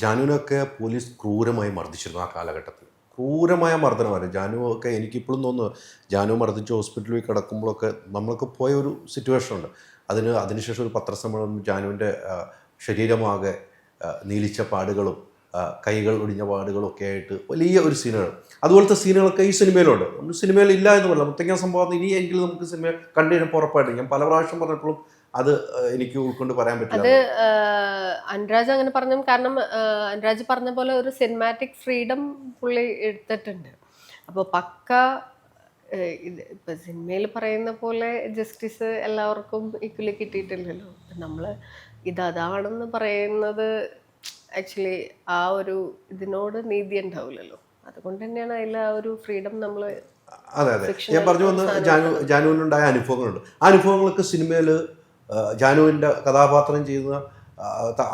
ജാനുവിനൊക്കെ police ക്രൂരമായി മർദ്ദിച്ചിരുന്നു ആ കാലഘട്ടത്തിൽ. ക്രൂരമായ മർദ്ദനമായിരുന്നു. ജാനു ഒക്കെ എനിക്കിപ്പോഴും തോന്നുന്നു, ജാനു മർദ്ദിച്ച് ഹോസ്പിറ്റലിൽ കിടക്കുമ്പോഴൊക്കെ നമ്മളൊക്കെ പോയ ഒരു സിറ്റുവേഷനുണ്ട്. അതിനുശേഷം ഒരു പത്രസമ്മേളനം ജാനുവിൻ്റെ ശരീരമാകെ നീലിച്ച പാടുകളും കൈകൾ ഒടിഞ്ഞ പാടുകളും ഒക്കെ ആയിട്ട് വലിയ ഒരു സീനുകൾ. അതുപോലത്തെ സീനുകളൊക്കെ ഈ സിനിമയിലുണ്ട്. നമ്മൾ സിനിമയിൽ ഇല്ല എന്ന് പറയില്ല. മുത്തങ്ങ സംഭവം ഇനിയെങ്കിലും നമുക്ക് സിനിമ കണ്ടു കഴിഞ്ഞപ്പോൾ ഉറപ്പായിട്ട്, ഞാൻ പല പ്രാവശ്യം പറഞ്ഞപ്പോഴും അത് എനിക്ക് ഉൾക്കൊണ്ട് പറയാൻ പറ്റില്ല. അത് അനുരാജ് അങ്ങനെ പറഞ്ഞു. കാരണം അനുരാജ് പറഞ്ഞ പോലെ ഒരു സിനിമാറ്റിക് ഫ്രീഡം പുള്ളി എടുത്തിട്ടുണ്ട്. അപ്പോൾ പക്ക ഇപ്പൊ സിനിമയിൽ പറയുന്ന പോലെ ജസ്റ്റിസ് എല്ലാവർക്കും ഈക്വലി കിട്ടിയിട്ടില്ലല്ലോ. നമ്മൾ അതാണെന്ന് പറയുന്നത് ആക്ച്വലി ആ ഒരു ഇതിനോട് നീതി ഉണ്ടാവില്ലല്ലോ. അതുകൊണ്ട് തന്നെയാണ് അതിൽ ആ ഒരു ഫ്രീഡം നമ്മൾ. അതെ അതെ, ഞാൻ പറഞ്ഞു വന്ന് ജാനുവിനുണ്ടായ അനുഭവങ്ങളുണ്ട്. ആ അനുഭവങ്ങളൊക്കെ സിനിമയിൽ ജാനുവിൻ്റെ കഥാപാത്രം ചെയ്യുന്ന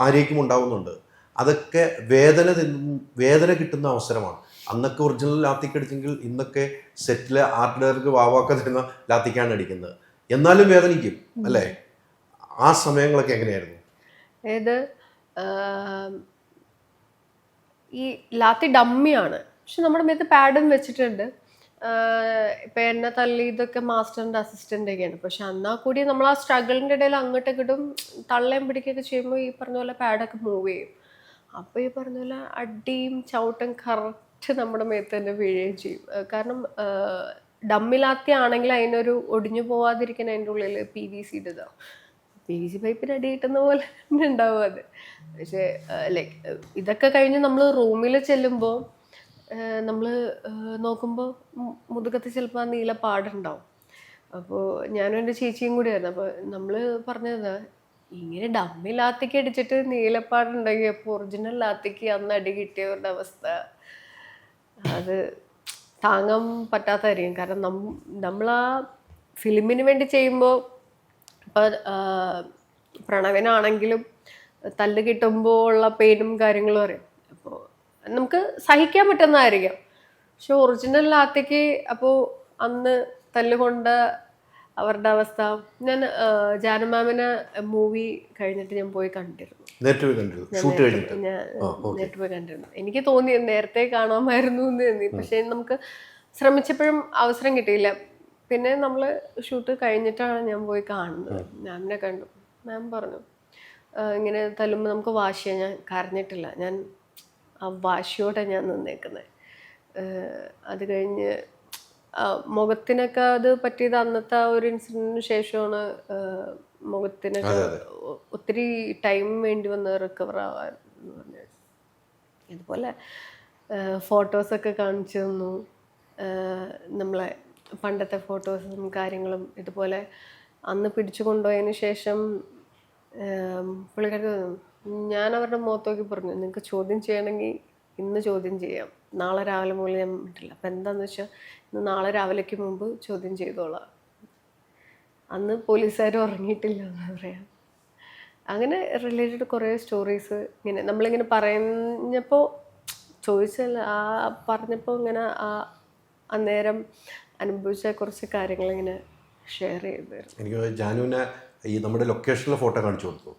ആരേക്കും ഉണ്ടാവുന്നുണ്ട്. അതൊക്കെ വേദന കിട്ടുന്ന അവസരമാണ്. അന്നൊക്കെ ഒറിജിനൽ ലാത്തിക്കടിച്ചെങ്കിൽ ഇന്നൊക്കെ സെറ്റിലെ ആർട്ടിലർക്ക് വാവാക്ക തരുന്ന ലാത്തിക്കാണ് അടിക്കുന്നത്. എന്നാലും വേദനിക്കും അല്ലേ? ആ സമയങ്ങളൊക്കെ എങ്ങനെയായിരുന്നു? ഈ ലാത്തി ഡമ്മിയാണ്, പക്ഷെ നമ്മുടെ മേത്ത് പാഡും വെച്ചിട്ടുണ്ട്. ഇപ്പം എന്നെ തള്ളി ഇതൊക്കെ മാസ്റ്ററിൻ്റെ അസിസ്റ്റൻ്റൊക്കെയാണ്. പക്ഷെ എന്നാൽ കൂടി നമ്മൾ ആ സ്ട്രഗിളിൻ്റെ ഇടയിൽ അങ്ങോട്ടും ഇങ്ങോട്ടും തള്ളയും പിടിക്കുകയൊക്കെ ചെയ്യുമ്പോൾ ഈ പറഞ്ഞ പോലെ പാഡൊക്കെ മൂവ് ചെയ്യും. അപ്പോൾ ഈ പറഞ്ഞ പോലെ അടിയും ചവിട്ടും കറക്റ്റ് നമ്മുടെ മേത്ത് തന്നെ വീഴുകയും ചെയ്യും. കാരണം ഡമ്മിലാത്തി ആണെങ്കിൽ അതിനൊരു ഒടിഞ്ഞു പോവാതിരിക്കാൻ അതിൻ്റെ ഉള്ളിൽ PVC ഇട്ടതാണ്. PVC പൈപ്പിന് അടി കിട്ടുന്ന പോലെ തന്നെ ഉണ്ടാവും അത്. പക്ഷേ ലൈക്ക് ഇതൊക്കെ കഴിഞ്ഞ് നമ്മൾ റൂമിൽ ചെല്ലുമ്പോൾ നമ്മൾ നോക്കുമ്പോൾ മുതുകത്ത് ചിലപ്പോൾ ആ നീല പാടുണ്ടാവും. അപ്പോൾ ഞാനും എൻ്റെ ചേച്ചിയും കൂടിയായിരുന്നു. അപ്പോൾ നമ്മൾ പറഞ്ഞത് ഇങ്ങനെ ഡമ്മി ലാത്തിക്ക് അടിച്ചിട്ട് നീലപ്പാടുണ്ടെങ്കിൽ അപ്പോൾ ഒറിജിനൽ ലാത്തിക്ക് അന്ന് അടി കിട്ടിയവരുടെ അവസ്ഥ അത് താങ്ങാൻ പറ്റാത്തതായിരിക്കും. കാരണം നമ്മൾ ആ ഫിലിമിന് വേണ്ടി ചെയ്യുമ്പോൾ ഇപ്പം പ്രണവിനാണെങ്കിലും തല്ല് കിട്ടുമ്പോൾ ഉള്ള പെയിനും കാര്യങ്ങളും അറിയാം. അപ്പോൾ നമുക്ക് സഹിക്കാൻ പറ്റുന്നതായിരിക്കാം. പക്ഷെ ഒറിജിനൽ ലാത്തിക്ക് അപ്പോൾ അന്ന് തല്ലുകൊണ്ട അവരുടെ അവസ്ഥ. ഞാൻ ജാനു മാമിനെ മൂവി കഴിഞ്ഞിട്ട് ഞാൻ പോയി കണ്ടിരുന്നു. നേരിട്ട് പോയി കണ്ടിരുന്നു. എനിക്ക് തോന്നി നേരത്തെ കാണാമായിരുന്നു എന്ന് തോന്നി. പക്ഷെ നമുക്ക് ശ്രമിച്ചപ്പോഴും അവസരം കിട്ടിയില്ല. പിന്നെ നമ്മൾ ഷൂട്ട് കഴിഞ്ഞിട്ടാണ് ഞാൻ പോയി കാണുന്നത്. മാമിനെ കണ്ടു. മാം പറഞ്ഞു ഇങ്ങനെ തല്ലുമ്പോൾ നമുക്ക് വാശിയാണ്. ഞാൻ കരഞ്ഞിട്ടില്ല. ഞാൻ ആ വാശിയോടെ ഞാൻ നിന്നേക്കുന്നത്. അത് കഴിഞ്ഞ് മുഖത്തിനൊക്കെ അത് പറ്റിയത് അന്നത്തെ ആ ഒരു ഇൻസിഡൻറ്റിന് ശേഷമാണ്. മുഖത്തിനൊക്കെ ഒത്തിരി ടൈം വേണ്ടി വന്ന് റിക്കവർ ആവാൻ എന്ന് പറഞ്ഞു. ഇതുപോലെ ഫോട്ടോസൊക്കെ കാണിച്ചു തന്നു. നമ്മളെ പണ്ടത്തെ ഫോട്ടോസും കാര്യങ്ങളും. ഇതുപോലെ അന്ന് പിടിച്ചു കൊണ്ടുപോയതിന് ശേഷം പുള്ളിക്കാർക്ക് ഞാൻ അവരുടെ മുഖത്തോക്കി പറഞ്ഞു, നിങ്ങൾക്ക് ചോദ്യം ചെയ്യണമെങ്കിൽ ഇന്ന് ചോദ്യം ചെയ്യാം, നാളെ രാവിലെ മുതൽ ഞാൻ പറ്റില്ല. അപ്പം എന്താണെന്ന് വെച്ചാൽ ഇന്ന് നാളെ രാവിലേക്ക് മുമ്പ് ചോദ്യം ചെയ്തോളാം. അന്ന് പോലീസുകാർ ഉറങ്ങിയിട്ടില്ല എന്ന് പറയാം. അങ്ങനെ റിലേറ്റഡ് കുറേ സ്റ്റോറീസ് ഇങ്ങനെ നമ്മളിങ്ങനെ പറഞ്ഞപ്പോൾ ചോദിച്ചാൽ പറഞ്ഞപ്പോൾ ഇങ്ങനെ അന്നേരം അനുഭവിച്ച കുറച്ച് കാര്യങ്ങൾ ഇങ്ങനെ ഷെയർ ചെയ്തായിരുന്നു. എനിക്ക് ജാനുവിനെ ഈ നമ്മുടെ ലൊക്കേഷനിലെ ഫോട്ടോ കാണിച്ചു കൊടുത്തു.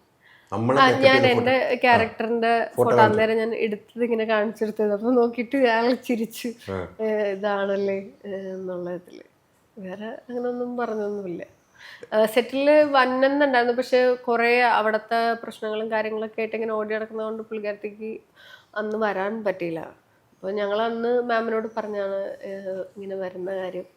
ഞാൻ എൻ്റെ ക്യാരക്ടറിന്റെ ഫോട്ടോ അന്നേരം ഞാൻ എടുത്തത് ഇങ്ങനെ കാണിച്ചെടുത്തത്. അപ്പൊ നോക്കിയിട്ട് അയാൾ ചിരിച്ചു, ഇതാണല്ലേ എന്നുള്ള ഇതില്. വേറെ അങ്ങനൊന്നും പറഞ്ഞൊന്നുമില്ല. സെറ്റില് വന്നെന്നുണ്ടായിരുന്നു. പക്ഷെ കുറെ അവിടുത്തെ പ്രശ്നങ്ങളും കാര്യങ്ങളൊക്കെ ആയിട്ട് ഇങ്ങനെ ഓടി നടക്കുന്നതുകൊണ്ട് പുള്ളിക്കാരത്തേക്ക് അന്ന് വരാൻ പറ്റിയില്ല. അപ്പോൾ ഞങ്ങൾ അന്ന് മാമിനോട് പറഞ്ഞാണ് ഇങ്ങനെ വരുന്ന കാര്യം.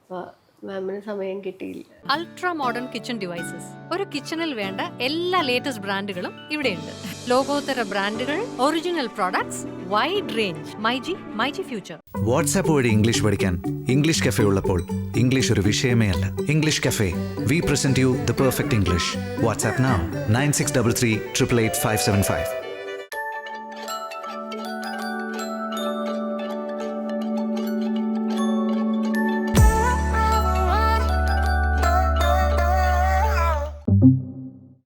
അപ്പോൾ മാമിന് സമയം കിട്ടിയില്ല. Ultra modern kitchen devices. ഒരു കിച്ചണിൽ വേണ്ട എല്ലാ ലേറ്റസ്റ്റ് ബ്രാൻഡുകളും ഇവിടെയുണ്ട്. ലോകോത്തര ബ്രാൻഡുകൾ, original products, wide range. MyG future. WhatsApp വഴി ഇംഗ്ലീഷ് പഠിക്കാൻ ഇംഗ്ലീഷ് കഫേ ഉള്ളപ്പോൾ ഇംഗ്ലീഷ് ഒരു വിഷയമേ അല്ല. English cafe, we present you the perfect English. WhatsApp now 9633 888 575.